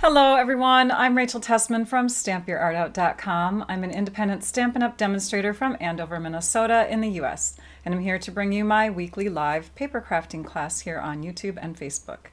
Hello everyone, I'm Rachel Tessman from stampyourartout.com. I'm an independent Stampin' Up! Demonstrator from Andover, Minnesota in the US, and I'm here to bring you my weekly live paper crafting class here on YouTube and Facebook.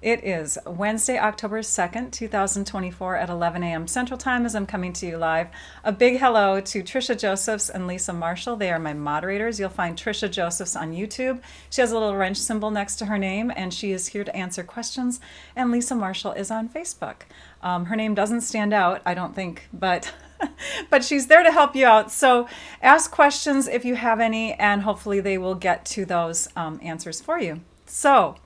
It is Wednesday, October 2nd, 2024 at 11 a.m. Central Time as I'm coming to you live. A big hello to Trisha Josephs and Lisa Marshall. They are my moderators. You'll find Trisha Josephs on YouTube. She has a little wrench symbol next to her name, and she is here to answer questions. And Lisa Marshall is on Facebook. Her name doesn't stand out, I don't think, but but she's there to help you out. So ask questions if you have any, and hopefully they will get to those answers for you. So,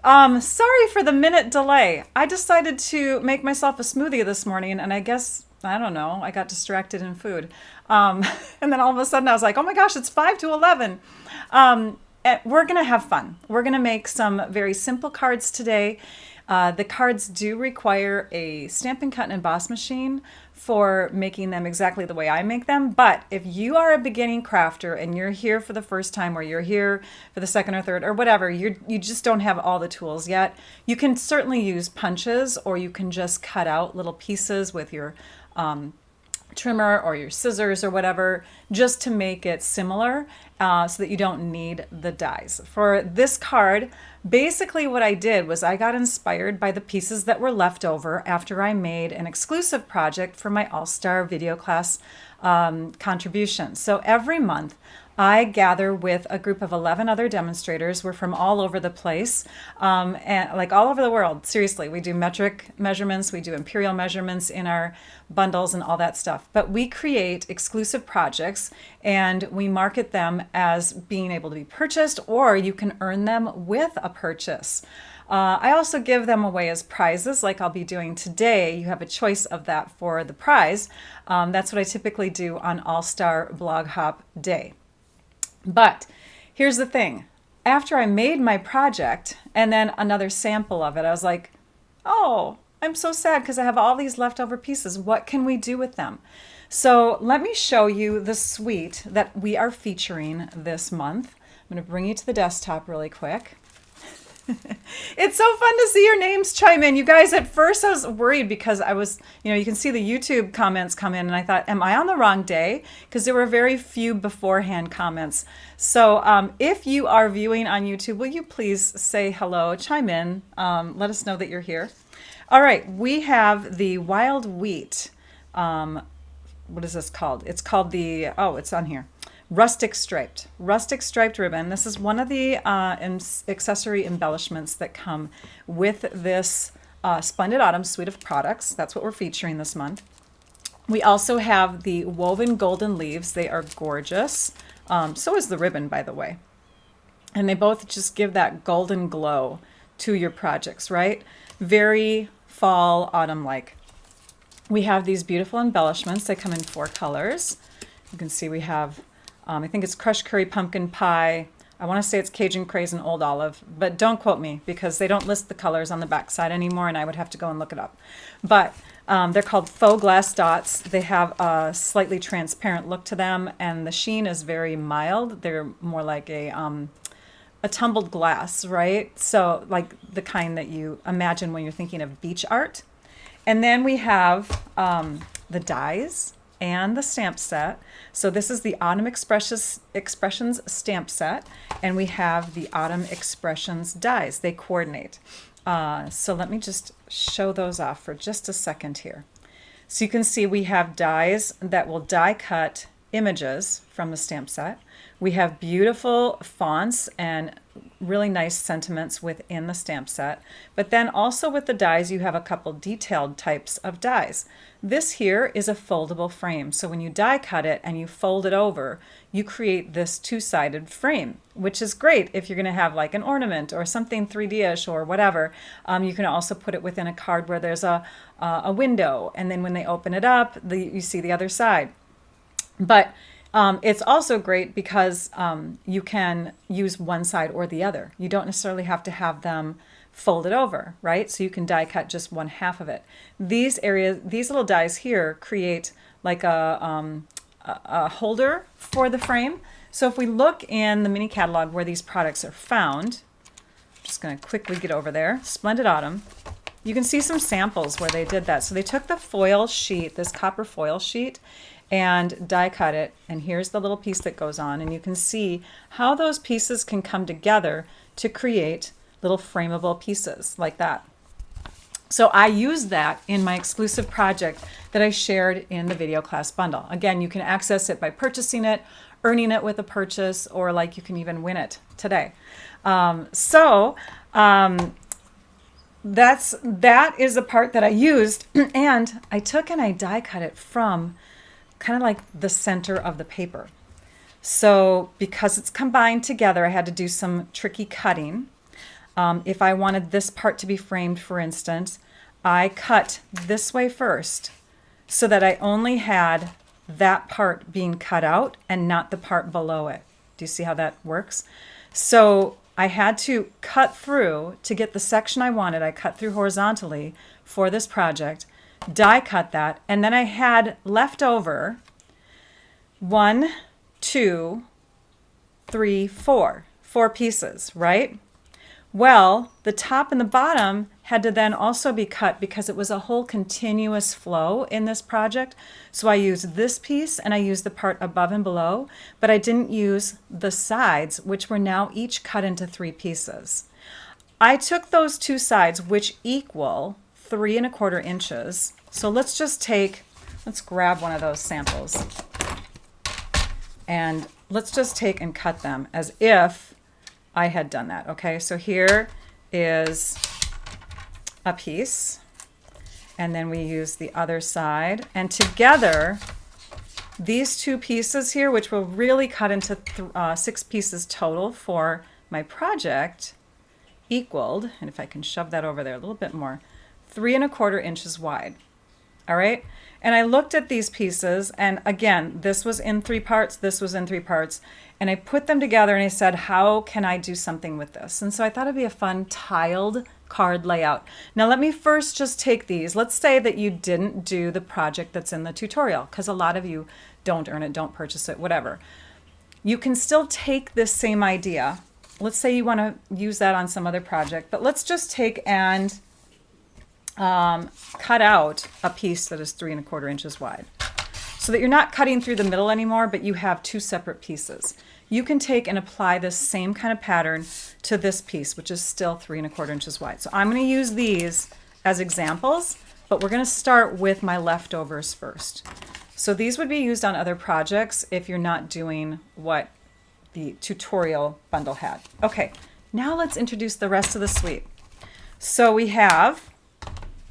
sorry for the minute delay. I decided to make myself a smoothie this morning, and I guess, I don't know, I got distracted in food. And then all of a sudden I was like, oh my gosh, it's 5 to 11. And we're going to have fun. We're going to make some very simple cards today. The cards do require a Stampin' Cut and Emboss machine for making them exactly the way I make them. But if you are a beginning crafter and you're here for the first time, or you're here for the second or third or whatever, you just don't have all the tools yet, you can certainly use punches, or you can just cut out little pieces with your trimmer or your scissors or whatever, just to make it similar so that you don't need the dies. For this card, basically what I did was I got inspired by the pieces that were left over after I made an exclusive project for my All-Star video class contribution. So every month I gather with a group of 11 other demonstrators. We're from all over the place, and like all over the world. Seriously, we do metric measurements, we do imperial measurements in our bundles and all that stuff. But we create exclusive projects and we market them as being able to be purchased, or you can earn them with a purchase. I also give them away as prizes, like I'll be doing today. You have a choice of that for the prize. That's what I typically do on All-Star Blog Hop Day. But here's the thing. After I made my project and then another sample of it, I was like, oh, I'm so sad because I have all these leftover pieces. What can we do with them? So let me show you the suite that we are featuring this month. I'm going to bring you to the desktop really quick. It's so fun to see your names chime in. You guys, at first I was worried because I was, you can see the YouTube comments come in, and I thought, am I on the wrong day? Because there were very few beforehand comments. So if you are viewing on YouTube, will you please say hello, chime in, let us know that you're here. All right, we have the wild wheat. What is this called? It's called the, oh, it's on here. Rustic striped ribbon. This is one of the accessory embellishments that come with this Splendid Autumn suite of products. That's what we're featuring this month. We also have the woven golden leaves. They are gorgeous. So is the ribbon, by the way. And they both just give that golden glow to your projects, right? Very fall, autumn-like. We have these beautiful embellishments. They come in 4 colors. You can see we have I think it's crushed curry pumpkin pie. I want to say it's Cajun craze and old olive, but don't quote me because they don't list the colors on the back side anymore, and I would have to go and look it up. But they're called faux glass dots. They have a slightly transparent look to them, and the sheen is very mild. They're more like a tumbled glass, right? So like the kind that you imagine when you're thinking of beach art. And then we have the dies and the stamp set. So this is the Autumn Expressions stamp set, and we have the Autumn Expressions dies. They coordinate. So let me just show those off for just a second here. So you can see we have dies that will die cut images from the stamp set. We have beautiful fonts and really nice sentiments within the stamp set. But then also with the dies, you have a couple detailed types of dies. This here is a foldable frame. So when you die cut it and you fold it over, you create this 2-sided frame, which is great if you're going to have like an ornament or something 3D-ish or whatever. You can also put it within a card where there's a window, and then when they open it up, you see the other side. But it's also great because you can use one side or the other. You don't necessarily have to have them folded over, right? So you can die cut just one half of it. These little dies here create like a holder for the frame. So if we look in the mini catalog where these products are found, I'm just going to quickly get over there. Splendid Autumn. you can see some samples where they did that. So they took the foil sheet, this copper foil sheet, and die cut it. And here's the little piece that goes on. And you can see how those pieces can come together to create little frameable pieces like that. So I used that in my exclusive project that I shared in the video class bundle. Again, you can access it by purchasing it, earning it with a purchase, or like you can even win it today. That is a part that I used, and I took and I die cut it from kind of like the center of the paper. So because it's combined together, I had to do some tricky cutting. If I wanted this part to be framed, for instance, I cut this way first so that I only had that part being cut out and not the part below it. Do you see how that works? So I had to cut through to get the section I wanted. I cut through horizontally for this project, die cut that, and then I had left over 1, 2, 3, 4 pieces, right? Well, the top and the bottom had to then also be cut because it was a whole continuous flow in this project. So I used this piece and I used the part above and below, but I didn't use the sides, which were now each cut into 3 pieces. I took those 2 sides, which equal 3 1/4 inches. So let's grab one of those samples and let's just take and cut them as if I had done that. Okay, so here is a piece, and then we use the other side, and together these 2 pieces here, which will really cut into 6 pieces total for my project, equaled, and if I can shove that over there a little bit more, 3 1/4 inches wide. All right, and I looked at these pieces, and again, this was in 3 parts, this was in 3 parts, and I put them together and I said, how can I do something with this? And so I thought it'd be a fun tiled card layout. Now let me first just take these. Let's say that you didn't do the project that's in the tutorial, because a lot of you don't earn it, don't purchase it, whatever. You can still take this same idea. Let's say you want to use that on some other project, but let's just take and cut out a piece that is 3 1/4 inches wide, so that you're not cutting through the middle anymore, but you have 2 separate pieces. You can take and apply this same kind of pattern to this piece, which is still 3 1/4 inches wide. So I'm going to use these as examples, but we're going to start with my leftovers first. So these would be used on other projects if you're not doing what the tutorial bundle had. Okay, now let's introduce the rest of the suite. So we have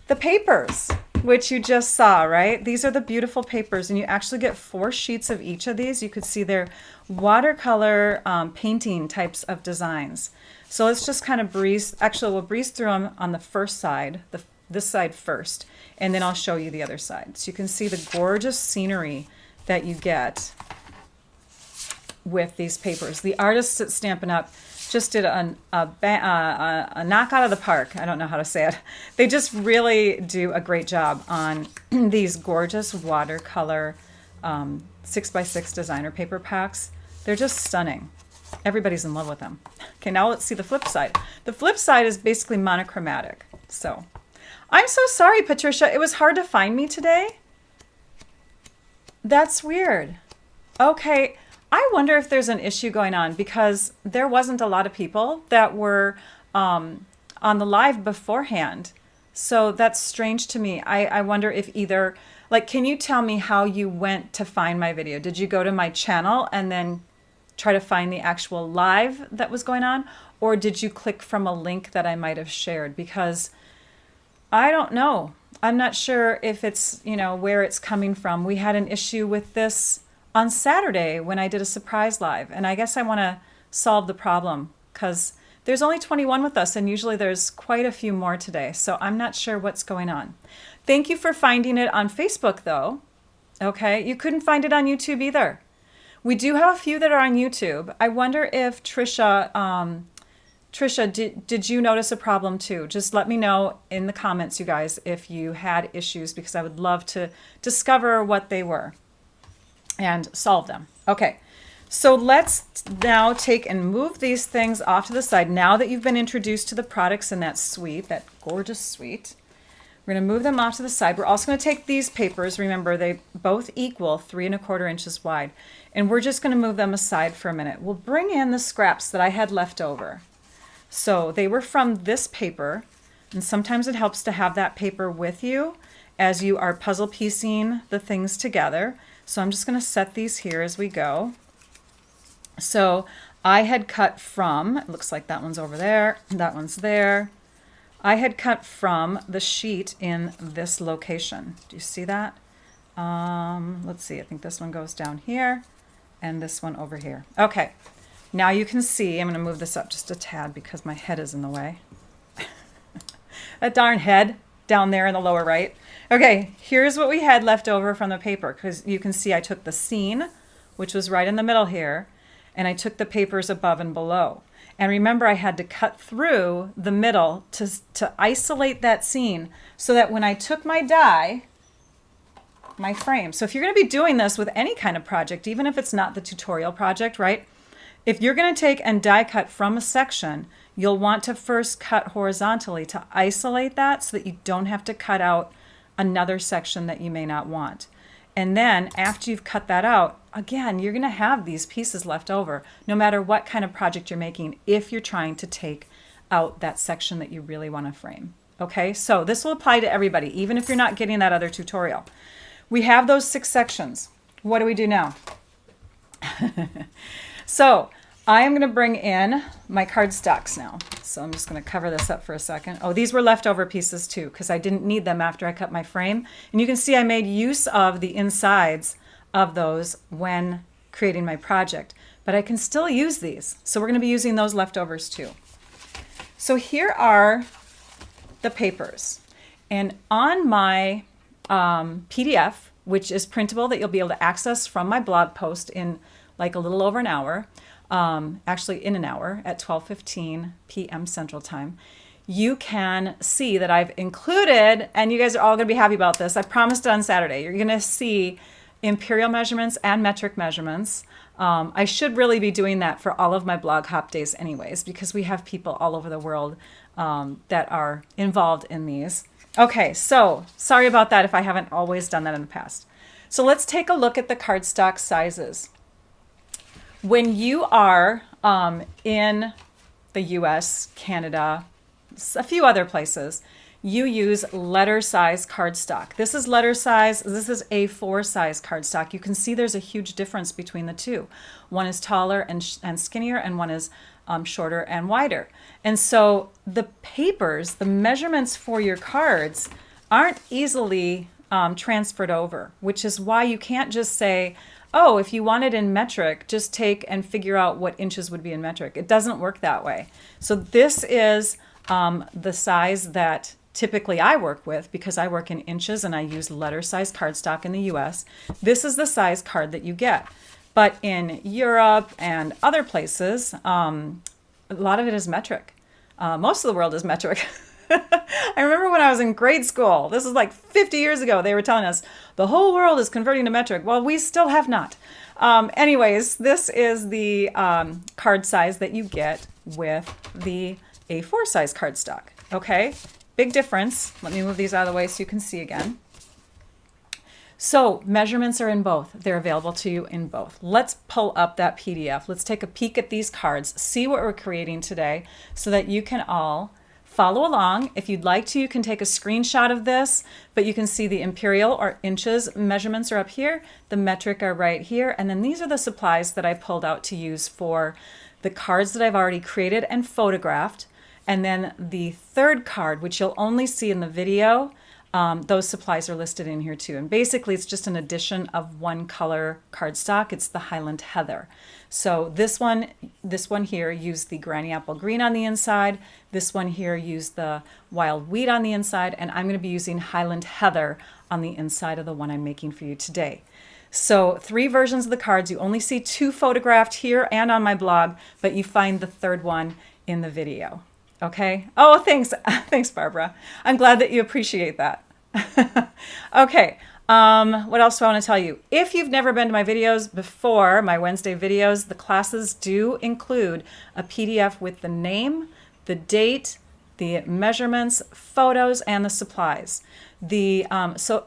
the papers, which you just saw, right? These are the beautiful papers, and you actually get 4 sheets of each of these. You could see they're watercolor painting types of designs. So let's just kind of we'll breeze through them on the first side, this side first, and then I'll show you the other side. So you can see the gorgeous scenery that you get with these papers. The artists at Stampin' Up! Just did a knock out of the park. I don't know how to say it. They just really do a great job on these gorgeous watercolor 6x6 designer paper packs. They're just stunning. Everybody's in love with them. Okay, now let's see the flip side. The flip side is basically monochromatic. So I'm so sorry, Patricia. It was hard to find me today. That's weird. Okay. I wonder if there's an issue going on because there wasn't a lot of people that were on the live beforehand. So that's strange to me. I wonder if either, like, can you tell me how you went to find my video? Did you go to my channel and then try to find the actual live that was going on? Or did you click from a link that I might have shared? Because I don't know. I'm not sure if it's, where it's coming from. We had an issue with this on Saturday when I did a surprise live, and I guess I want to solve the problem because there's only 21 with us and usually there's quite a few more today, so I'm not sure what's going on. Thank you for finding it on Facebook though. Okay, you couldn't find it on YouTube either. We do have a few that are on YouTube. I wonder if Trisha, did you notice a problem too? Just let me know in the comments, you guys, if you had issues, because I would love to discover what they were and solve them. Okay, So let's now take and move these things off to the side. Now that you've been introduced to the products in that suite, that gorgeous suite, we're going to move them off to the side. We're also going to take these papers. Remember, they both equal 3¼ inches wide. And we're just going to move them aside for a minute. We'll bring in the scraps that I had left over. So they were from this paper. And sometimes it helps to have that paper with you as you are puzzle piecing the things together. So I'm just going to set these here as we go. So I had cut from, it looks like that one's over there, that one's there. I had cut from the sheet in this location. Do you see that? Let's see, I think this one goes down here and this one over here. Okay, now you can see, I'm going to move this up just a tad because my head is in the way. That darn head down there in the lower right. Okay, here's what we had left over from the paper, because you can see I took the scene, which was right in the middle here, and I took the papers above and below. And remember, I had to cut through the middle to isolate that scene so that when I took my die, my frame. So if you're going to be doing this with any kind of project, even if it's not the tutorial project, right? If you're going to take and die cut from a section, you'll want to first cut horizontally to isolate that so that you don't have to cut out another section that you may not want. And then after you've cut that out, again, you're going to have these pieces left over no matter what kind of project you're making if you're trying to take out that section that you really want to frame. Okay, so this will apply to everybody, even if you're not getting that other tutorial. We have those 6 sections. What do we do now? So I am going to bring in my cardstocks now. So I'm just going to cover this up for a second. Oh, these were leftover pieces too, because I didn't need them after I cut my frame. And you can see I made use of the insides of those when creating my project, but I can still use these. So we're going to be using those leftovers too. So here are the papers. And on my PDF, which is printable that you'll be able to access from my blog post in like a little over an hour, actually in an hour at 12:15 p.m. Central Time, you can see that I've included, and you guys are all going to be happy about this, I promised it on Saturday, you're going to see imperial measurements and metric measurements. I should really be doing that for all of my blog hop days anyways, because we have people all over the world that are involved in these. Okay, so sorry about that if I haven't always done that in the past. So let's take a look at the cardstock sizes. When you are in the US, Canada, a few other places, you use letter size cardstock. This is letter size, this is A4 size cardstock. You can see there's a huge difference between the two. One is taller and skinnier, and one is shorter and wider. And so the papers, the measurements for your cards aren't easily transferred over, which is why you can't just say, oh, if you want it in metric, just take and figure out what inches would be in metric. It doesn't work that way. So this is the size that typically I work with, because I work in inches and I use letter size cardstock in the US. This is the size card that you get. But in Europe and other places, a lot of it is metric. Most of the world is metric. I remember when I was in grade school, this is like 50 years ago, they were telling us the whole world is converting to metric. Well, we still have not. Anyways, this is the card size that you get with the A4 size cardstock. Okay, big difference. Let me move these out of the way so you can see again. So measurements are in both. They're available to you in both. Let's pull up that PDF. Let's take a peek at these cards, see what we're creating today so that you can all follow along. If you'd like to, you can take a screenshot of this, but you can see the imperial or inches measurements are up here. The metric are right here. And then these are the supplies that I pulled out to use for the cards that I've already created and photographed. And then the third card, which you'll only see in the video, those supplies are listed in here too. And basically it's just an addition of one color cardstock. It's the Highland Heather. So this one here used the Granny Apple Green on the inside. This one here used the Wild Wheat on the inside. And I'm going to be using Highland Heather on the inside of the one I'm making for you today. So 3 versions of the cards. You only see 2 photographed here and on my blog, but you find the third one in the video. Okay. Oh, thanks. Thanks, Barbara. I'm glad that you appreciate that. Okay. What else do I want to tell you? If you've never been to my videos before, my Wednesday videos, the classes do include a PDF with the name, the date, the measurements, photos, and the supplies. The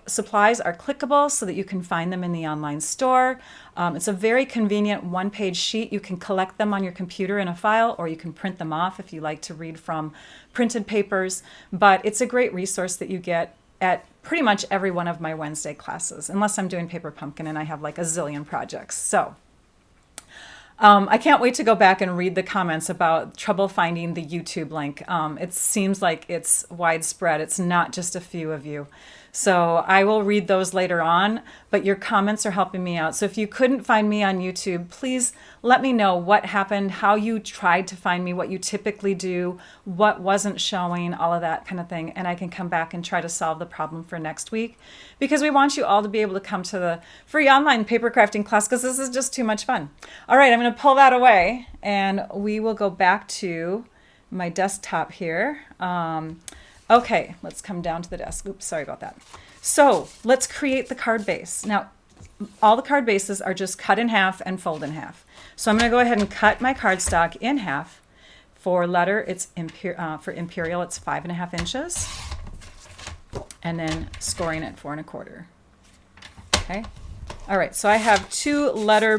supplies are clickable so that you can find them in the online store. It's a very convenient one-page sheet. You can collect them on your computer in a file, or you can print them off if you like to read from printed papers. But it's a great resource that you get at pretty much every one of my Wednesday classes, unless I'm doing Paper Pumpkin and I have like a zillion projects. So I can't wait to go back and read the comments about trouble finding the YouTube link. It seems like it's widespread. It's not just a few of you. So I will read those later on, but your comments are helping me out. So if you couldn't find me on YouTube, please let me know what happened, how you tried to find me, what you typically do, what wasn't showing, all of that kind of thing. And I can come back and try to solve the problem for next week, because we want you all to be able to come to the free online paper crafting class, because this is just too much fun. All right, I'm going to pull that away and we will go back to my desktop here. Okay, let's come down to the desk. Oops, sorry about that. So let's create the card base. Now, all the card bases are just cut in half and fold in half. So I'm going to go ahead and cut my cardstock in half. For letter, it's for Imperial, it's 5.5 inches. And then scoring at 4 1/4. Okay. All right, so I have two letter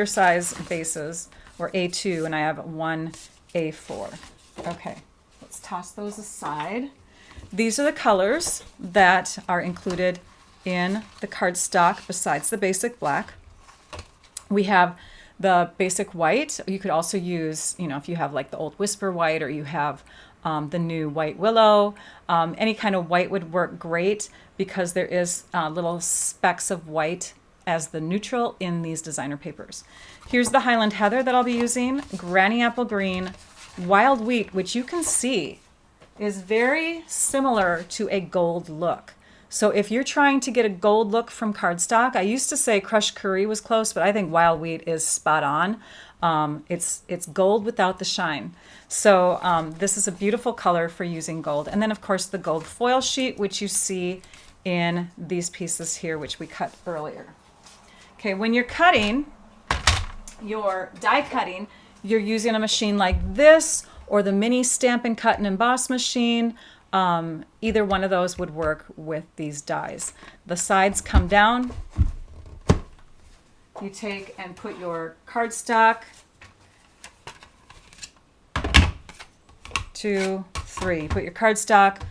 size bases, or A2, and I have one A4. Okay. Let's toss those aside. These are the colors that are included in the cardstock besides the basic black. We have the basic white. You could also use, if you have like the old Whisper white, or you have the new white willow, any kind of white would work great, because there is little specks of white as the neutral in these designer papers. Here's the Highland Heather that I'll be using, Granny Apple Green, Wild Wheat, which you can see is very similar to a gold look. So if you're trying to get a gold look from cardstock, I used to say Crushed Curry was close, but I think Wild Wheat is spot on. It's gold without the shine. So this is a beautiful color for using gold. And then of course the gold foil sheet, which you see in these pieces here, which we cut earlier. Okay, when you're cutting, your die cutting, you're using a machine like this, or the mini Stamp and Cut and Emboss machine. Either one of those would work with these dies. The sides come down. You take and put your cardstock, 2, 3. Put your cardstock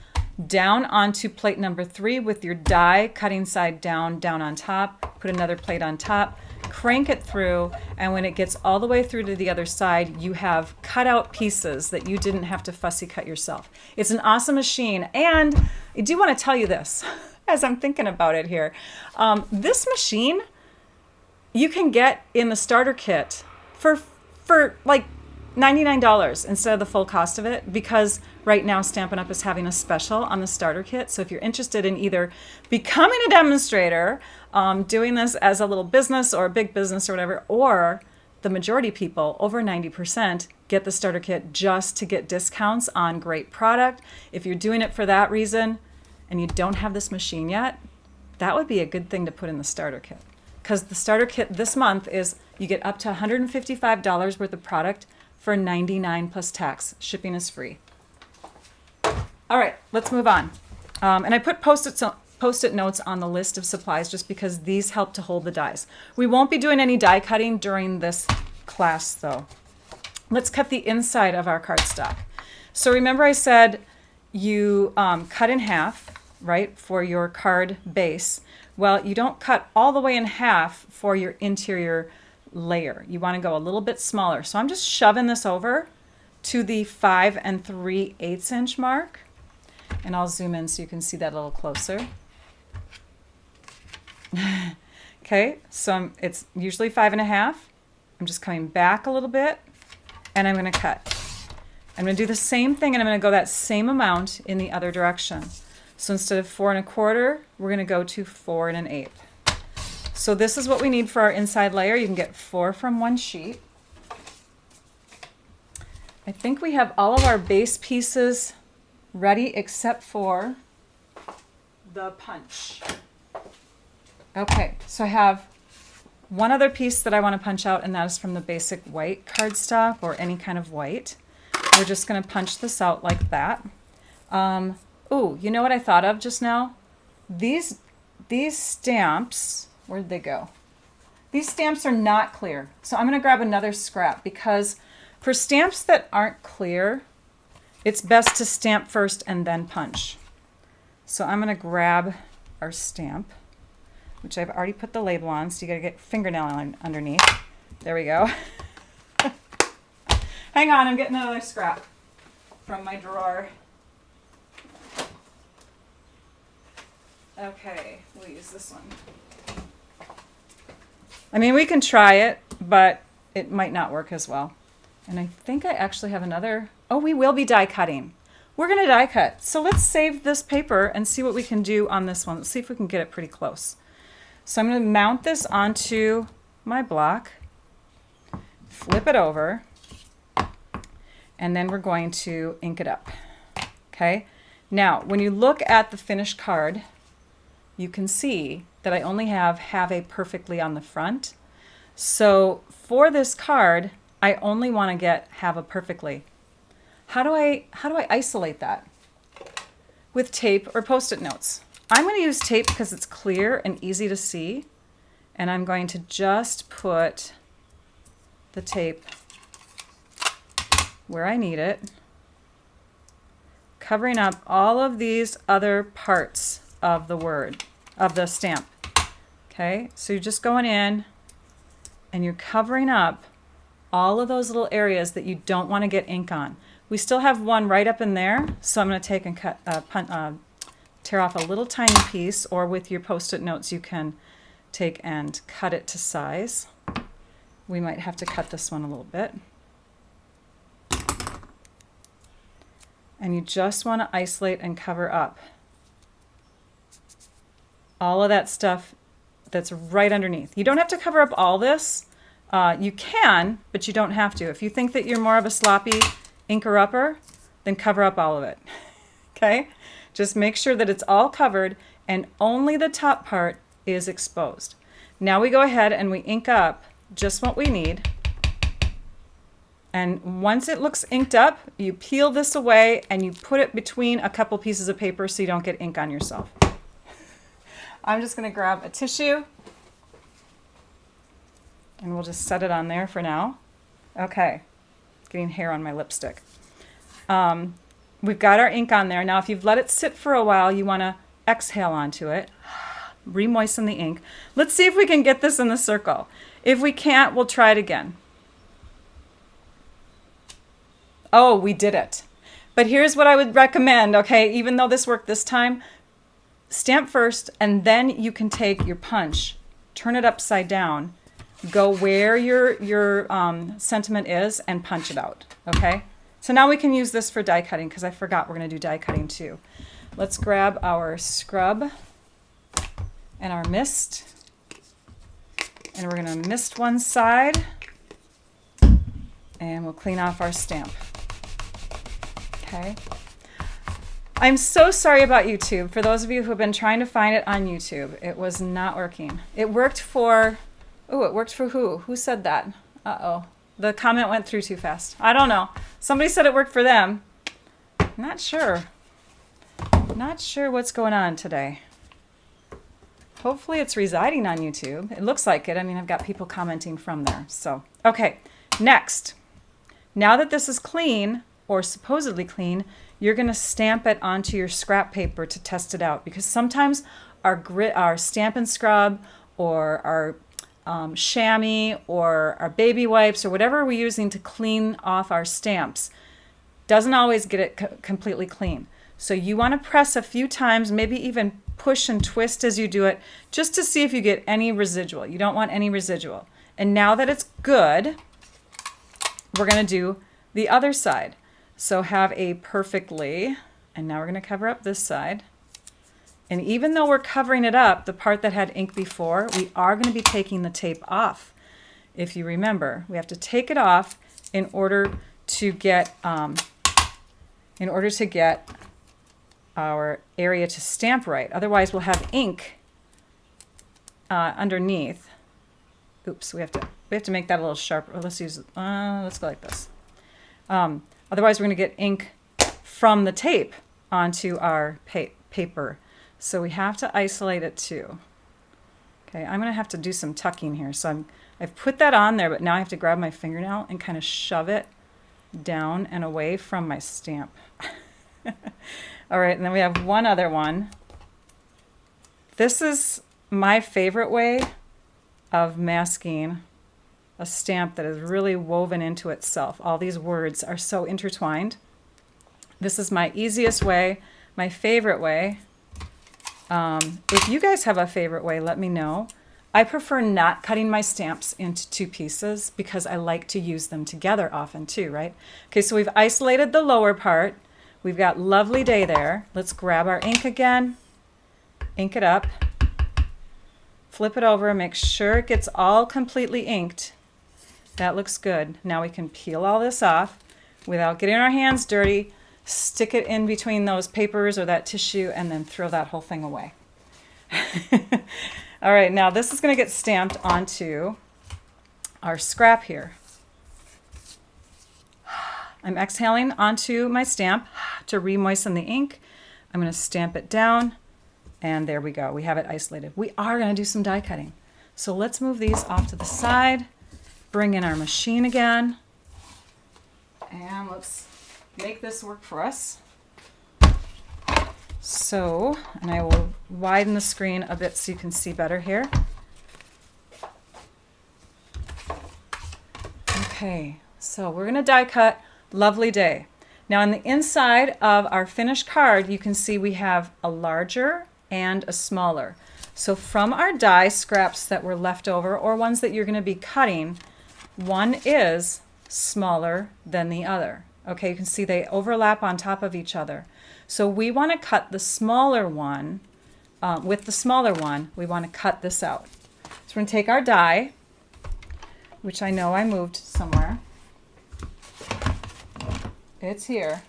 down onto plate number 3 with your die cutting side down on top. Put another plate on top. Crank it through, and when it gets all the way through to the other side, you have cut out pieces that you didn't have to fussy cut yourself. It's an awesome machine, and I do want to tell you this as I'm thinking about it here. This machine you can get in the starter kit for like $99 instead of the full cost of it, because right now Stampin' Up! Is having a special on the starter kit. So if you're interested in either becoming a demonstrator, doing this as a little business or a big business or whatever, or the majority people, over 90%, get the starter kit just to get discounts on great product. If you're doing it for that reason and you don't have this machine yet, that would be a good thing to put in the starter kit. Because the starter kit this month is you get up to $155 worth of product for $99 plus tax. Shipping is free. All right, let's move on. And I put post-it notes on the list of supplies just because these help to hold the dies. We won't be doing any die cutting during this class though. Let's cut the inside of our cardstock. So remember I said you cut in half, right, for your card base. Well, you don't cut all the way in half for your interior layer. You want to go a little bit smaller. So I'm just shoving this over to the 5 3/8 inch mark. And I'll zoom in so you can see that a little closer. Okay, so it's usually 5.5. I'm just coming back a little bit and I'm going to cut. I'm going to do the same thing, and I'm going to go that same amount in the other direction. So instead of 4 1/4, we're going to go to 4 1/8. So this is what we need for our inside layer. You can get 4 from one sheet. I think we have all of our base pieces ready except for the punch. Okay, so I have one other piece that I want to punch out, and that is from the basic white cardstock or any kind of white. We're just going to punch this out like that. Ooh, you know what I thought of just now? These stamps, where'd they go? These stamps are not clear. So I'm going to grab another scrap, because for stamps that aren't clear, it's best to stamp first and then punch. So I'm going to grab our stamp, which I've already put the label on, so you got to get fingernail on underneath. There we go. Hang on, I'm getting another scrap from my drawer. Okay, we'll use this one. I mean, we can try it, but it might not work as well. And I think I actually have another. Oh, we will be die cutting. We're going to die cut. So let's save this paper and see what we can do on this one. Let's see if we can get it pretty close. So I'm going to mount this onto my block, flip it over, and then we're going to ink it up. Okay. Now, when you look at the finished card, you can see that I only have a perfectly on the front. So for this card, I only want to get have a perfectly. How do I isolate that? With tape or Post-it notes. I'm going to use tape because it's clear and easy to see. And I'm going to just put the tape where I need it, covering up all of these other parts of the word, of the stamp. Okay, so you're just going in and you're covering up all of those little areas that you don't want to get ink on. We still have one right up in there, so I'm going to take and tear off a little tiny piece, or with your Post-it notes you can take and cut it to size. We might have to cut this one a little bit. And you just want to isolate and cover up all of that stuff that's right underneath. You don't have to cover up all this. You can, but you don't have to. If you think that you're more of a sloppy inker-upper, then cover up all of it. Okay? Just make sure that it's all covered and only the top part is exposed. Now we go ahead and we ink up just what we need. And once it looks inked up, you peel this away and you put it between a couple pieces of paper so you don't get ink on yourself. I'm just going to grab a tissue and we'll just set it on there for now. Okay, getting hair on my lipstick. We've got our ink on there. Now if you've let it sit for a while, you want to exhale onto it, re-moisten the ink. Let's see if we can get this in the circle. If we can't, we'll try it again. Oh, we did it. But here's what I would recommend, okay, even though this worked this time, stamp first and then you can take your punch, turn it upside down, go where your sentiment is and punch it out, okay? So now we can use this for die cutting because I forgot we're going to do die cutting too. Let's grab our scrub and our mist, and we're going to mist one side and we'll clean off our stamp. Okay. I'm so sorry about YouTube. For those of you who have been trying to find it on YouTube, it was not working. It worked for, oh, it worked for who? Who said that? Uh-oh. The comment went through too fast. I don't know. Somebody said it worked for them. Not sure. Not sure what's going on today. Hopefully it's residing on YouTube. It looks like it. I mean, I've got people commenting from there. So, okay. Next. Now that this is clean, or supposedly clean, you're going to stamp it onto your scrap paper to test it out, because sometimes our stamp and scrub or our chamois or our baby wipes or whatever we're using to clean off our stamps doesn't always get it completely clean. So you want to press a few times, maybe even push and twist as you do it, just to see if you get any residual. You don't want any residual. And now that it's good, we're going to do the other side. So have a perfectly, and now we're going to cover up this side. And even though we're covering it up, the part that had ink before, we are going to be taking the tape off. If you remember, we have to take it off in order to get our area to stamp right. Otherwise, we'll have ink underneath. Oops, we have to make that a little sharper. Let's go like this. Otherwise, we're going to get ink from the tape onto our paper. So we have to isolate it too. Okay, I'm going to have to do some tucking here. So I've put that on there, but now I have to grab my fingernail and kind of shove it down and away from my stamp. All right, and then we have one other one. This is my favorite way of masking a stamp that is really woven into itself. All these words are so intertwined. This is my easiest way, my favorite way. If you guys have a favorite way, let me know. I prefer not cutting my stamps into two pieces because I like to use them together often too, right? Okay, so we've isolated the lower part. We've got Lovely Day there. Let's grab our ink again, ink it up, flip it over, make sure it gets all completely inked. That looks good. Now we can peel all this off without getting our hands dirty, stick it in between those papers or that tissue, and then throw that whole thing away. All right, now this is going to get stamped onto our scrap here. I'm exhaling onto my stamp to re-moisten the ink. I'm going to stamp it down, and there we go. We have it isolated. We are going to do some die cutting. So let's move these off to the side, bring in our machine again, and let's make this work for us. So, and I will widen the screen a bit so you can see better here. Okay, so we're going to die cut Lovely Day. Now on the inside of our finished card, you can see we have a larger and a smaller. So from our die scraps that were left over, or ones that you're going to be cutting, one is smaller than the other. Okay, you can see they overlap on top of each other. So we want to cut the smaller one. With the smaller one, we want to cut this out. So we're going to take our die, which I know I moved somewhere. It's here.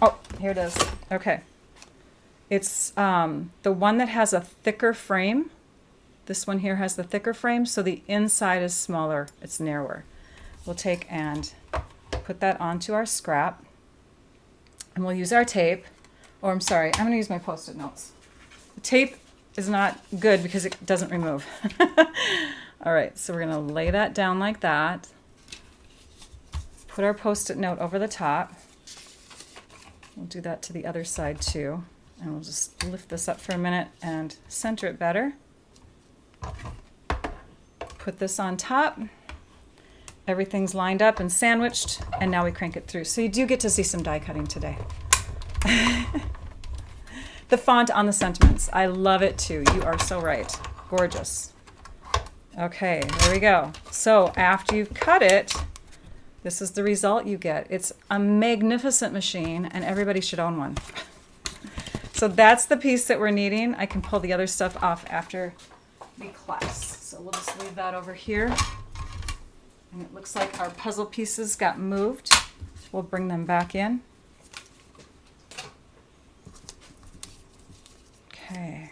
Oh, here it is. Okay. It's the one that has a thicker frame. This one here has the thicker frame, so the inside is smaller. It's narrower. We'll take and put that onto our scrap. And we'll use our tape, or I'm sorry, I'm going to use my Post-it notes. The tape is not good because it doesn't remove. All right, so we're going to lay that down like that. Put our Post-it note over the top. We'll do that to the other side too. And we'll just lift this up for a minute and center it better. Put this on top. Everything's lined up and sandwiched, and now we crank it through. So you do get to see some die cutting today. The font on the sentiments. I love it too. You are so right. Gorgeous. Okay, there we go. So after you've cut it, this is the result you get. It's a magnificent machine, and everybody should own one. So that's the piece that we're needing. I can pull the other stuff off after the class. So we'll just leave that over here. And it looks like our puzzle pieces got moved. We'll bring them back in. Okay.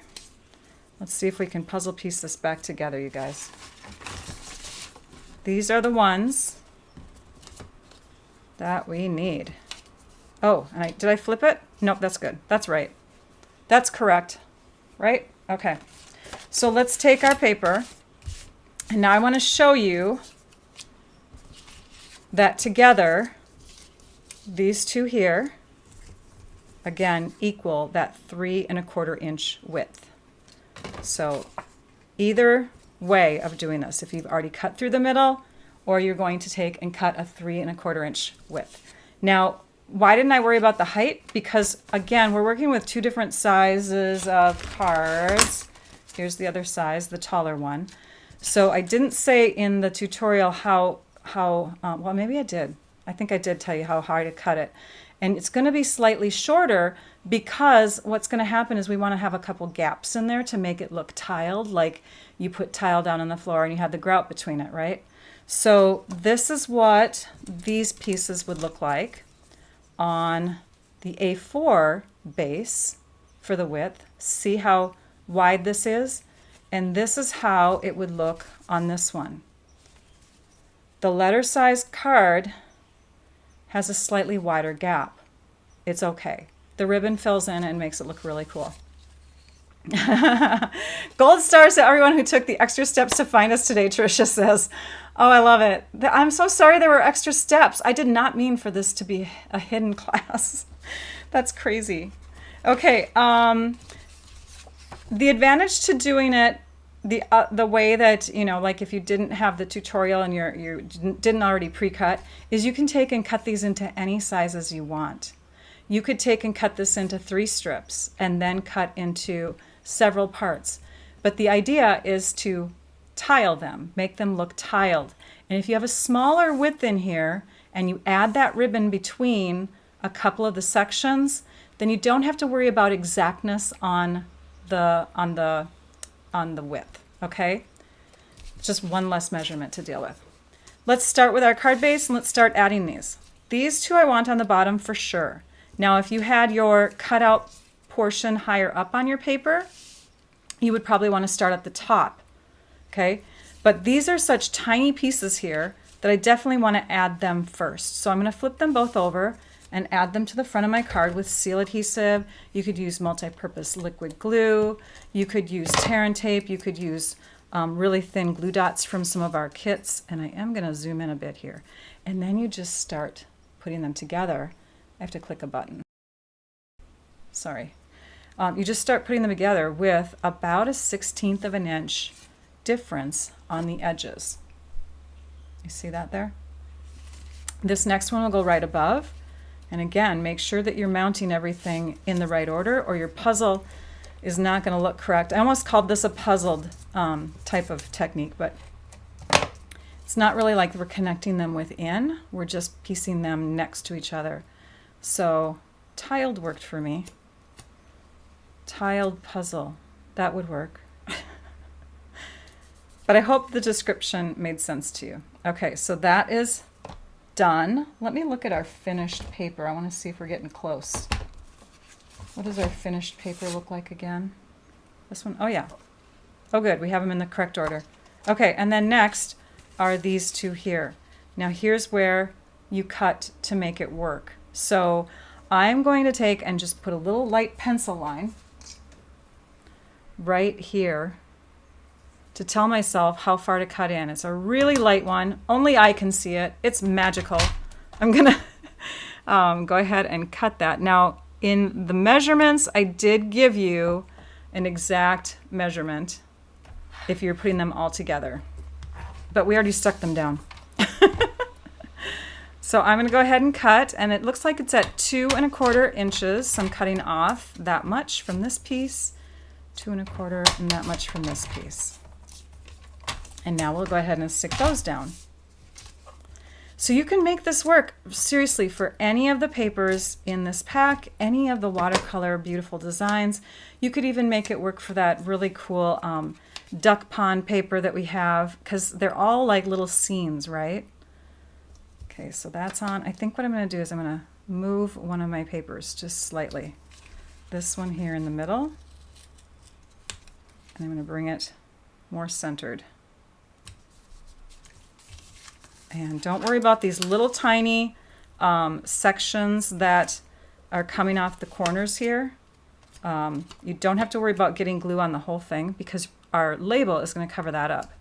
Let's see if we can puzzle piece this back together, you guys. These are the ones that we need. Oh, and did I flip it? Nope, that's good. That's right. That's correct. Right? Okay. So let's take our paper. And now I want to show you that together, these two here, again, equal that 3 1/4 inch width. So either way of doing this, if you've already cut through the middle, or you're going to take and cut a 3 1/4 inch width. Now, why didn't I worry about the height? Because again, we're working with two different sizes of cards. Here's the other size, the taller one. So I didn't say in the tutorial well, maybe I did. I think I did tell you how hard to cut it. And it's going to be slightly shorter because what's going to happen is we want to have a couple gaps in there to make it look tiled, like you put tile down on the floor and you have the grout between it, right? So this is what these pieces would look like on the A4 base for the width. See how wide this is? And this is how it would look on this one. The letter size card has a slightly wider gap. It's okay. The ribbon fills in and makes it look really cool. Gold stars to everyone who took the extra steps to find us today, Tricia says. Oh, I love it. I'm so sorry there were extra steps. I did not mean for this to be a hidden class. That's crazy. Okay, the advantage to doing it the way that, you know, like if you didn't have the tutorial and you didn't already pre-cut, is you can take and cut these into any sizes you want. You could take and cut this into 3 strips and then cut into several parts. But the idea is to tile them, make them look tiled. And if you have a smaller width in here and you add that ribbon between a couple of the sections, then you don't have to worry about exactness on the width, okay? Just one less measurement to deal with. Let's start with our card base and let's start adding these. These 2 I want on the bottom for sure. Now, if you had your cutout portion higher up on your paper, you would probably want to start at the top, okay? But these are such tiny pieces here that I definitely want to add them first. So I'm going to flip them both over and add them to the front of my card with seal adhesive. You could use multi-purpose liquid glue. You could use tear and tape. You could use really thin glue dots from some of our kits. And I am going to zoom in a bit here. And then you just start putting them together. I have to click a button. Sorry. You just start putting them together with about a 1/16 of an inch difference on the edges. You see that there? This next one will go right above. And again, make sure that you're mounting everything in the right order or your puzzle is not going to look correct. I almost called this a puzzled type of technique, but it's not really like we're connecting them within. We're just piecing them next to each other. So tiled worked for me. Tiled puzzle, that would work. But I hope the description made sense to you. Okay, so that is done. Let me look at our finished paper. I want to see if we're getting close. What does our finished paper look like again? This one? Oh yeah. Oh good, we have them in the correct order. Okay, and then next are these 2 here. Now here's where you cut to make it work. So I'm going to take and just put a little light pencil line right here to tell myself how far to cut in. It's a really light one. Only I can see it. It's magical. I'm gonna go ahead and cut that. Now in the measurements, I did give you an exact measurement if you're putting them all together, but we already stuck them down. So I'm gonna go ahead and cut, and it looks like it's at 2 1/4 inches. So I'm cutting off that much from this piece, 2 1/4, and that much from this piece. And now we'll go ahead and stick those down. So you can make this work, seriously, for any of the papers in this pack, any of the watercolor beautiful designs. You could even make it work for that really cool duck pond paper that we have, because they're all like little scenes, right? Okay, so that's on. I think what I'm going to do is I'm going to move one of my papers just slightly. This one here in the middle. And I'm going to bring it more centered. And don't worry about these little tiny sections that are coming off the corners here. You don't have to worry about getting glue on the whole thing because our label is going to cover that up.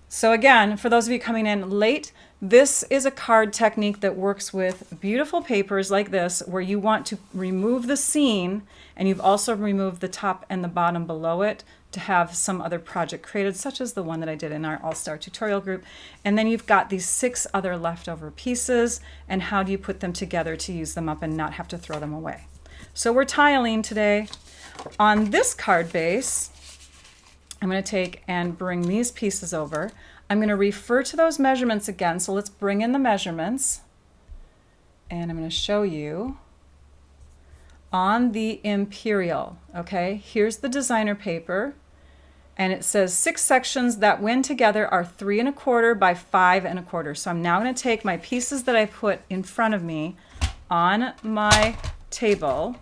So again, for those of you coming in late, this is a card technique that works with beautiful papers like this where you want to remove the scene and you've also removed the top and the bottom below it to have some other project created, such as the one that I did in our All-Star tutorial group. And then you've got these 6 other leftover pieces, and how do you put them together to use them up and not have to throw them away. So we're tiling today. On this card base, I'm going to take and bring these pieces over. I'm going to refer to those measurements again, so let's bring in the measurements. And I'm going to show you on the Imperial, okay? Here's the designer paper, and it says 6 sections that when together are 3 1/4 by 5 1/4. So I'm now going to take my pieces that I put in front of me on my table.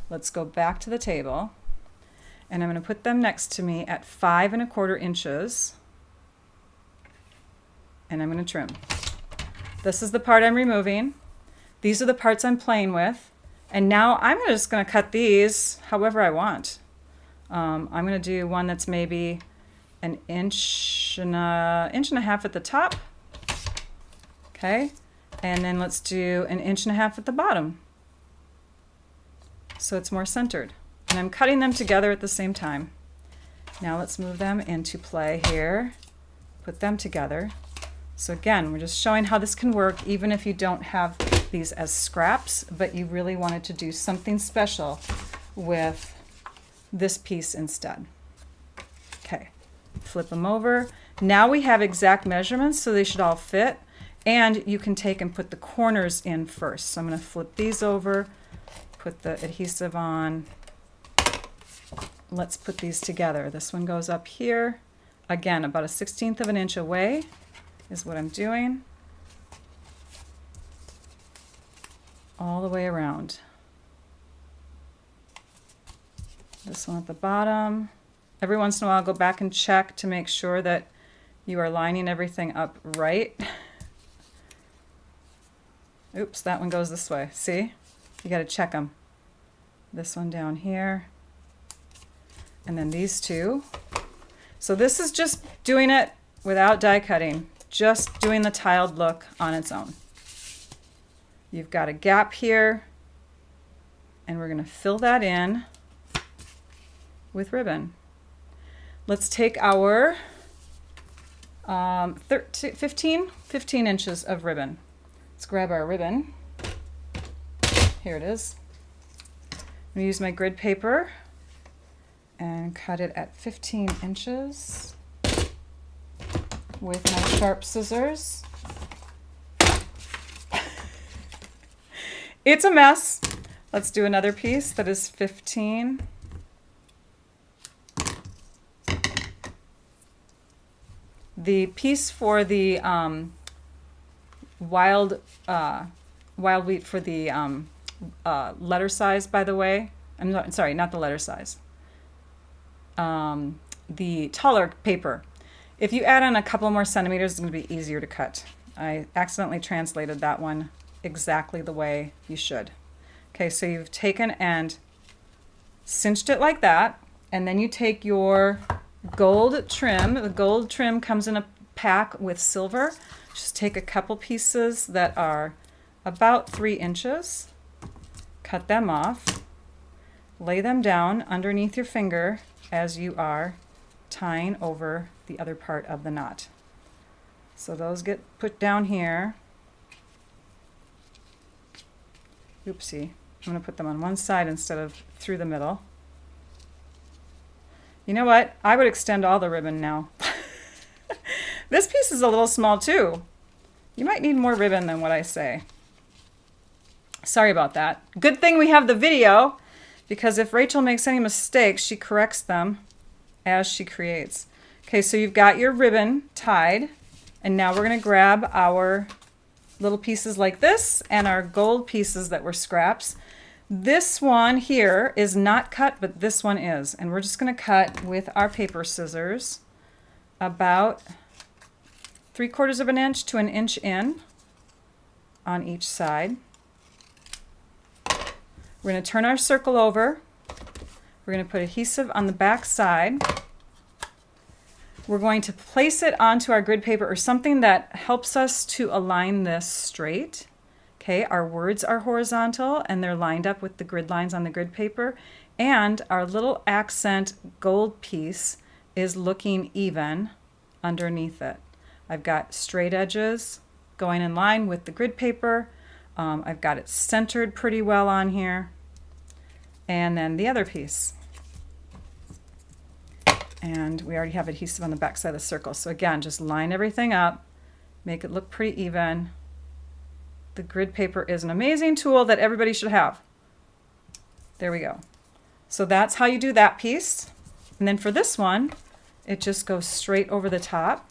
Let's go back to the table. and I'm going to put them next to me at 5¼ inches, and I'm going to trim. This is the part I'm removing. These are the parts I'm playing with, and now I'm just going to cut these however I want. I'm going to do one that's maybe an inch and a half at the top. Okay, and then let's do an 1.5 inches at the bottom, so it's more centered. And I'm cutting them together at the same time. Now let's move them into play here, put them together. So again, we're just showing how this can work even if you don't have these as scraps, but you really wanted to do something special with this piece instead. Okay, flip them over. Now we have exact measurements, so they should all fit. And you can take and put the corners in first. So I'm going to flip these over, put the adhesive on. Let's put these together. This one goes up here. Again, about 1/16 of an inch away is what I'm doing. All the way around. This one at the bottom. Every once in a while, go back and check to make sure that you are lining everything up right. Oops, that one goes this way. See? You got to check them. This one down here. And then these two. So this is just doing it without die cutting, just doing the tiled look on its own. You've got a gap here, and we're going to fill that in with ribbon. Let's take our 15 inches of ribbon. Let's grab our ribbon. Here it is. I'm going to use my grid paper and cut it at 15 inches with my sharp scissors. It's a mess. Let's do another piece that is 15. The piece for the wild wheat for the letter size, by the way. Sorry, not the letter size. The taller paper. If you add on a couple more centimeters, it's going to be easier to cut. I accidentally translated that one exactly the way you should. Okay, so you've taken and cinched it like that, and then you take your gold trim. The gold trim comes in a pack with silver. Just take a couple pieces that are about 3 inches, cut them off, lay them down underneath your finger as you are tying over the other part of the knot. So those get put down here. Oopsie, I'm going to put them on one side instead of through the middle. You know what? I would extend all the ribbon now. This piece is a little small too. You might need more ribbon than what I say. Sorry about that. Good thing we have the video, because if Rachel makes any mistakes, she corrects them as she creates. Okay, so you've got your ribbon tied, and now we're going to grab our little pieces like this and our gold pieces that were scraps. This one here is not cut, but this one is, and we're just going to cut with our paper scissors about 3/4 of an inch to an inch in on each side. We're going to turn our circle over. We're going to put adhesive on the back side. We're going to place it onto our grid paper or something that helps us to align this straight. Okay, our words are horizontal and they're lined up with the grid lines on the grid paper, and our little accent gold piece is looking even underneath it. I've got straight edges going in line with the grid paper. I've got it centered pretty well on here. And then the other piece. And we already have adhesive on the back side of the circle. So again, just line everything up, make it look pretty even. The grid paper is an amazing tool that everybody should have. There we go. So that's how you do that piece. And then for this one, it just goes straight over the top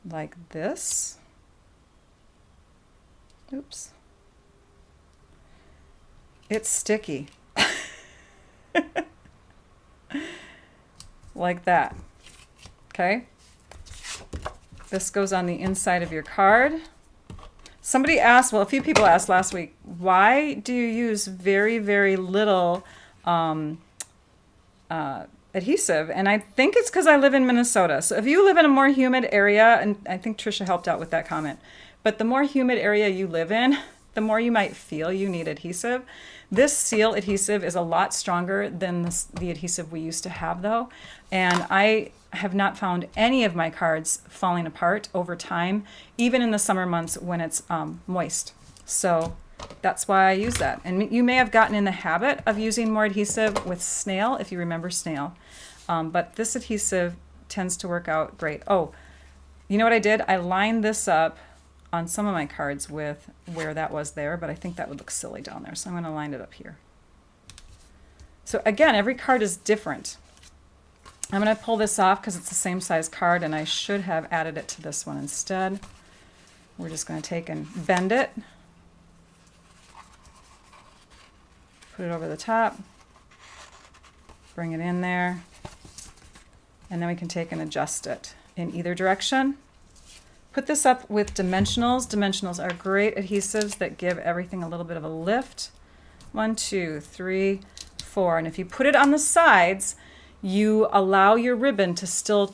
like this. Oops. It's sticky. like that. Okay? This goes on the inside of your card. Somebody asked, well, a few people asked last week, why do you use very, very little adhesive? And I think it's because I live in Minnesota. So if you live in a more humid area, and I think Trisha helped out with that comment, but the more humid area you live in, the more you might feel you need adhesive. This seal adhesive is a lot stronger than the adhesive we used to have though. And I have not found any of my cards falling apart over time, even in the summer months when it's moist. So that's why I use that. And you may have gotten in the habit of using more adhesive with snail, if you remember snail. But this adhesive tends to work out great. Oh, you know what I did? I lined this up on some of my cards with where that was there, but I think that would look silly down there. So I'm going to line it up here. So again, every card is different. I'm going to pull this off because it's the same size card, and I should have added it to this one instead. We're just going to take and bend it. Put it over the top. Bring it in there. And then we can take and adjust it in either direction. Put this up with dimensionals. Dimensionals are great adhesives that give everything a little bit of a lift. 1, 2, 3, 4. And if you put it on the sides, you allow your ribbon to still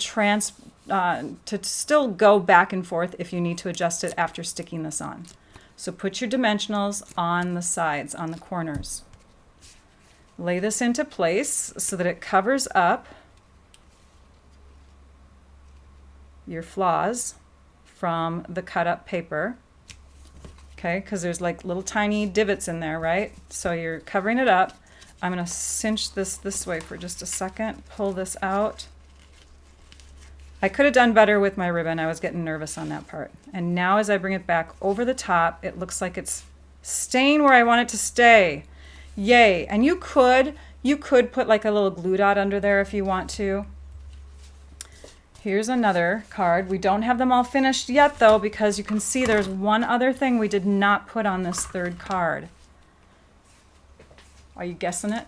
go back and forth if you need to adjust it after sticking this on. So put your dimensionals on the sides, on the corners. Lay this into place so that it covers up your flaws from the cut up paper. Okay, because there's like little tiny divots in there, right? So you're covering it up. I'm going to cinch this way for just a second, pull this out. I could have done better with my ribbon. I was getting nervous on that part. And now as I bring it back over the top, it looks like it's staying where I want it to stay. Yay. And you could put like a little glue dot under there if you want to. Here's another card. We don't have them all finished yet though, because you can see there's one other thing we did not put on this third card. Are you guessing it?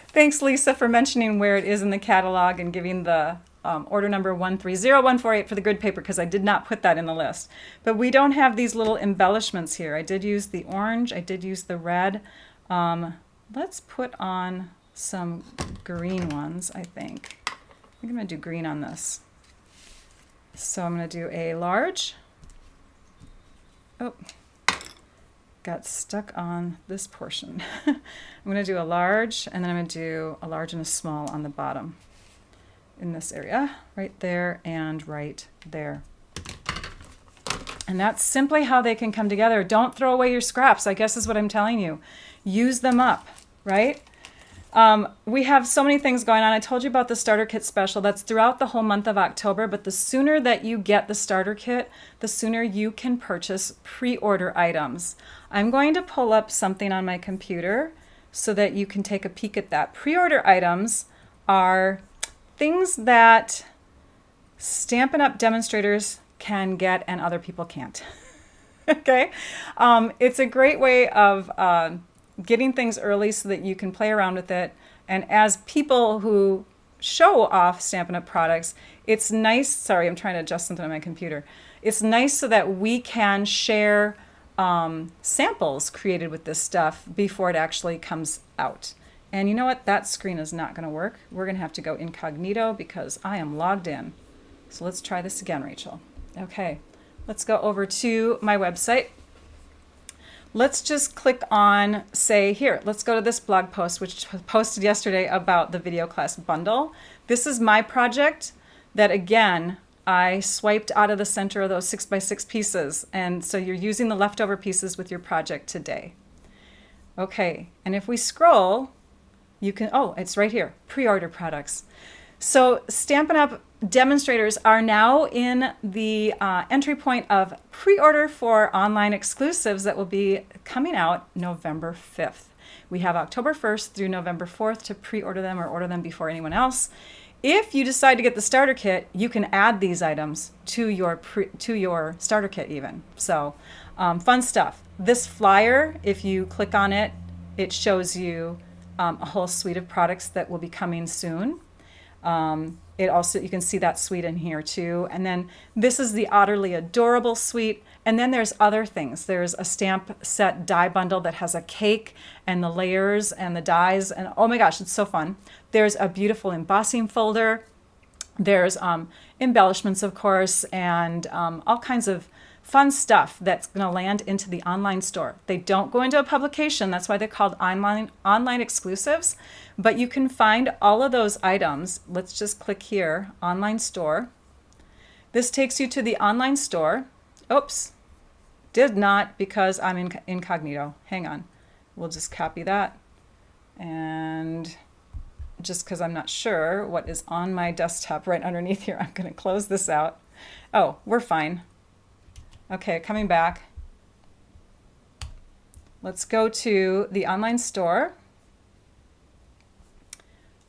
Thanks, Lisa, for mentioning where it is in the catalog and giving the order number 130148 for the grid paper, because I did not put that in the list. But we don't have these little embellishments here. I did use the orange. I did use the red. Let's put on some green ones, I think. I think I'm going to do green on this. So I'm going to do a large. Oh. Got stuck on this portion. I'm going to do a large, and then I'm going to do a large and a small on the bottom in this area, right there and right there. And that's simply how they can come together. Don't throw away your scraps, I guess is what I'm telling you. Use them up, right? We have so many things going on. I told you about the starter kit special. That's throughout the whole month of October, but the sooner that you get the starter kit, the sooner you can purchase pre-order items. I'm going to pull up something on my computer so that you can take a peek at that. Pre-order items are things that Stampin' Up! Demonstrators can get and other people can't. Okay? It's a great way of getting things early so that you can play around with it. And as people who show off Stampin' Up! Products, it's nice, sorry, I'm trying to adjust something on my computer. It's nice so that we can share samples created with this stuff before it actually comes out. And you know what? That screen is not going to work. We're going to have to go incognito because I am logged in. So let's try this again, Rachel. Okay, let's go over to my website. Let's just click on, say here, let's go to this blog post, which was posted yesterday about the video class bundle. This is my project that, again, I swiped out of the center of those 6x6 pieces. And so you're using the leftover pieces with your project today. Okay, and if we scroll, you can, oh, it's right here, pre-order products. So Stampin' Up! Demonstrators are now in the entry point of pre-order for online exclusives that will be coming out November 5th. We have October 1st through November 4th to pre-order them or order them before anyone else. If you decide to get the starter kit, you can add these items to your starter kit even. So fun stuff. This flyer, if you click on it, it shows you a whole suite of products that will be coming soon. It also, you can see that suite in here too. And then this is the Utterly Adorable suite. And then there's other things. There's a stamp set die bundle that has a cake and the layers and the dies. And oh my gosh, it's so fun. There's a beautiful embossing folder. There's embellishments, of course, and all kinds of fun stuff that's going to land into the online store. They don't go into a publication. That's why they're called online exclusives. But you can find all of those items. Let's just click here, online store. This takes you to the online store. Oops, did not, because I'm in incognito. Hang on. We'll just copy that. And just because I'm not sure what is on my desktop right underneath here, I'm going to close this out. Oh, we're fine. Okay, coming back. Let's go to the online store.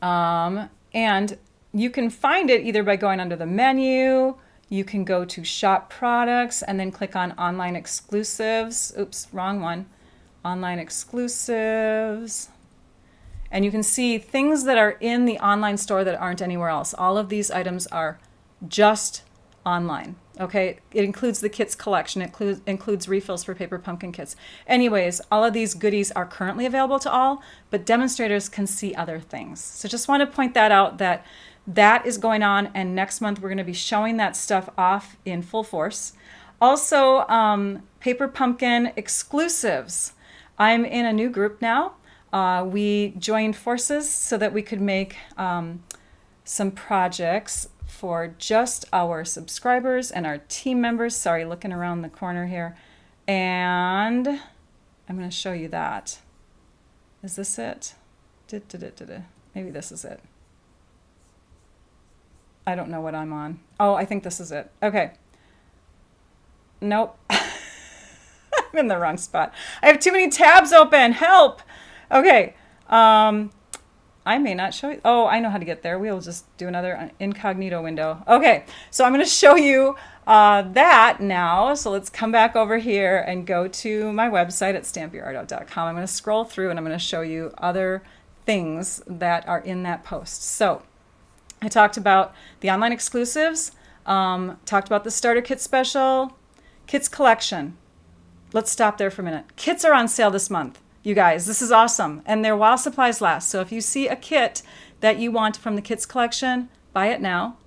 And you can find it either by going under the menu. You can go to shop products and then click on online exclusives. Oops, wrong one. Online exclusives. And you can see things that are in the online store that aren't anywhere else. All of these items are just online. Okay, it includes the kits collection. It includes refills for paper pumpkin kits. Anyways, all of these goodies are currently available to all, but demonstrators can see other things. So just want to point that out, that that is going on, and next month we're going to be showing that stuff off in full force. Also, paper pumpkin exclusives. I'm in a new group now. We joined forces so that we could make some projects for just our subscribers and our team members. Sorry, looking around the corner here. And I'm going to show you that. Is this it? Maybe this is it. I don't know what I'm on. Oh, I think this is it. Okay. Nope. I'm in the wrong spot. I have too many tabs open. Help. Okay. I may not show you. Oh, I know how to get there. We'll just do another incognito window. Okay, so I'm going to show you that now. So let's come back over here and go to my website at stampyourartout.com. I'm going to scroll through and I'm going to show you other things that are in that post. So I talked about the online exclusives, talked about the starter kit special, kits collection. Let's stop there for a minute. Kits are on sale this month. You guys, this is awesome, and they're while supplies last. So if you see a kit that you want from the kits collection, buy it now.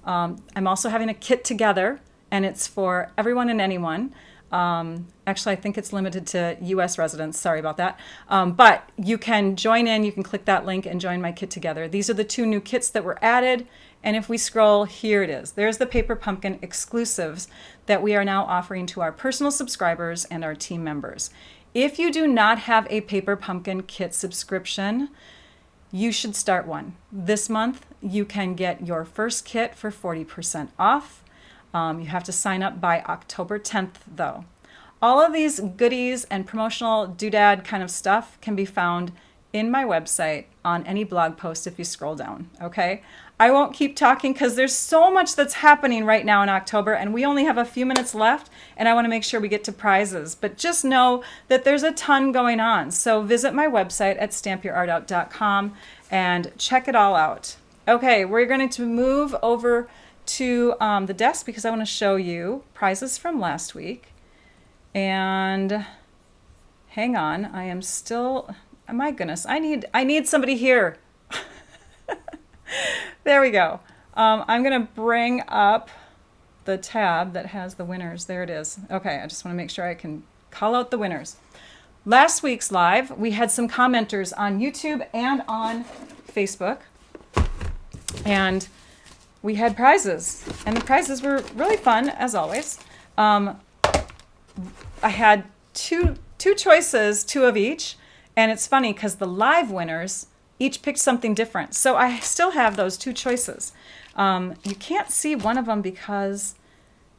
I'm also having a kit together, and it's for everyone and anyone. Actually, I think it's limited to U.S. residents. Sorry about that. But you can join in. You can click that link and join my kit together. These are the 2 new kits that were added. And if we scroll, here it is. There's the Paper Pumpkin exclusives that we are now offering to our personal subscribers and our team members. If you do not have a Paper Pumpkin kit subscription, you should start one. This month, you can get your first kit for 40% off. You have to sign up by October 10th, though. All of these goodies and promotional doodad kind of stuff can be found in my website on any blog post if you scroll down, okay? I won't keep talking because there's so much that's happening right now in October, and we only have a few minutes left, and I want to make sure we get to prizes. But just know that there's a ton going on. So visit my website at stampyourartout.com and check it all out. Okay, we're going to move over to the desk because I want to show you prizes from last week. And hang on, I am still, my goodness, I need somebody here. There we go. I'm going to bring up the tab that has the winners. There it is. Okay, I just want to make sure I can call out the winners. Last week's live, we had some commenters on YouTube and on Facebook. And we had prizes. And the prizes were really fun, as always. I had two choices, 2 of each. And it's funny because the live winners each picked something different. So I still have those 2 choices. You can't see one of them because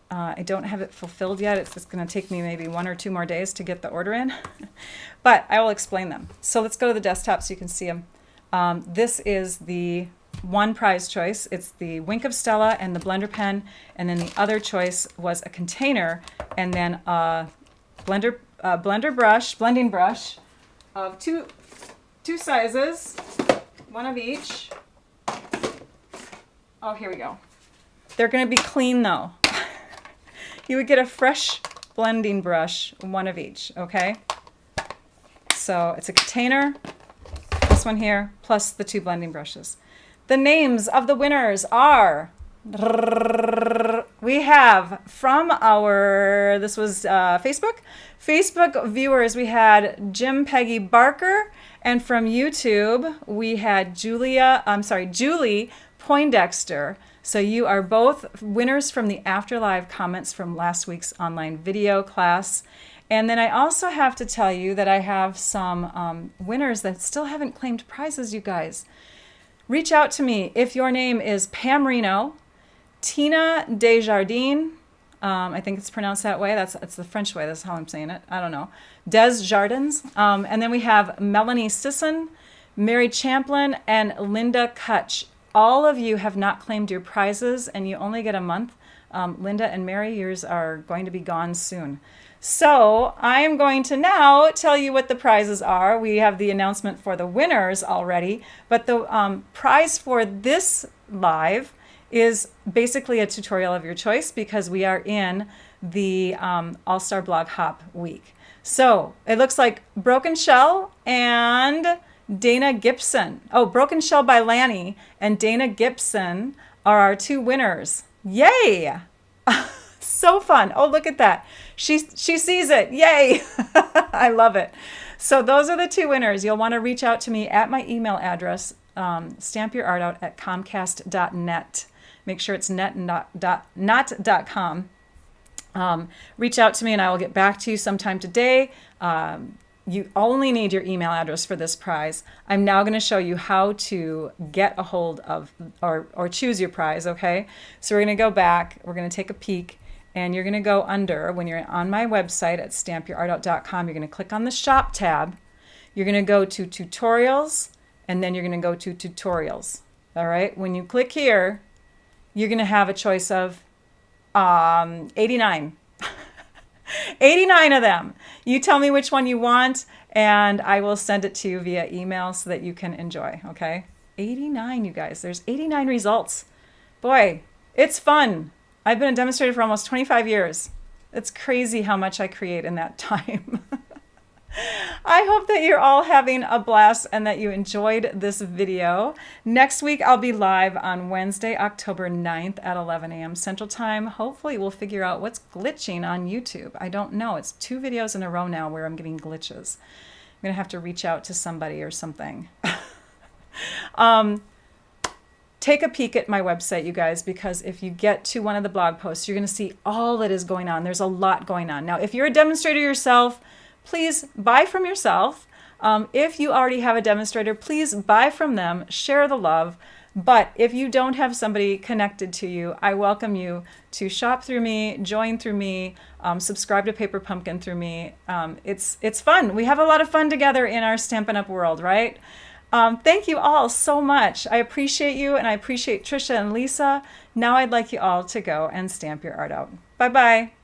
I don't have it fulfilled yet. It's going to take me maybe 1 or 2 more days to get the order in. But I will explain them. So let's go to the desktop so you can see them. This is the one prize choice. It's the Wink of Stella and the blender pen. And then the other choice was a container and then a blending brush of two 2 sizes, one of each. Oh, here we go. They're going to be clean though. You would get a fresh blending brush, one of each, okay? So it's a container, this one here, plus the 2 blending brushes. The names of the winners are, we have from our, this was Facebook viewers, we had Jim Peggy Barker, and from YouTube, we had Julie Poindexter. So you are both winners from the Afterlive comments from last week's online video class. And then I also have to tell you that I have some winners that still haven't claimed prizes, you guys. Reach out to me if your name is Pam Reno, Tina Desjardins, I think it's pronounced that way. It's the French way. That's how I'm saying it. I don't know. Desjardins. And then we have Melanie Sisson, Mary Champlin, and Linda Kutch. All of you have not claimed your prizes, and you only get a month. Linda and Mary, yours are going to be gone soon. So I am going to now tell you what the prizes are. We have the announcement for the winners already, but the prize for this live is basically a tutorial of your choice because we are in the All-Star Blog Hop week. So it looks like Broken Shell and Dana Gibson. Oh, Broken Shell by Lanny and Dana Gibson are our 2 winners. Yay! So fun. Oh, look at that. She sees it. Yay! I love it. So those are the 2 winners. You'll want to reach out to me at my email address, stampyourartout@comcast.net. Make sure it's net and not .com. Reach out to me and I will get back to you sometime today. You only need your email address for this prize. I'm now going to show you how to get a hold of or choose your prize, okay? So we're going to go back, we're going to take a peek, and you're going to go under, when you're on my website at stampyourartout.com, you're going to click on the shop tab. You're going to go to tutorials, and then you're going to go to tutorials. All right? When you click here, you're going to have a choice of 89. 89 of them. You tell me which one you want, and I will send it to you via email so that you can enjoy, okay? 89, you guys. There's 89 results. Boy, it's fun. I've been a demonstrator for almost 25 years. It's crazy how much I create in that time. I hope that you're all having a blast and that you enjoyed this video. Next week, I'll be live on Wednesday, October 9th at 11 a.m. Central Time. Hopefully, we'll figure out what's glitching on YouTube. I don't know. It's 2 videos in a row now where I'm getting glitches. I'm going to have to reach out to somebody or something. Take a peek at my website, you guys, because if you get to one of the blog posts, you're going to see all that is going on. There's a lot going on. Now, if you're a demonstrator yourself, please buy from yourself. If you already have a demonstrator, please buy from them, share the love. But if you don't have somebody connected to you, I welcome you to shop through me, join through me, subscribe to Paper Pumpkin through me. It's fun. We have a lot of fun together in our Stampin' Up! World, right? Thank you all so much. I appreciate you, and I appreciate Trisha and Lisa. Now I'd like you all to go and stamp your art out. Bye-bye.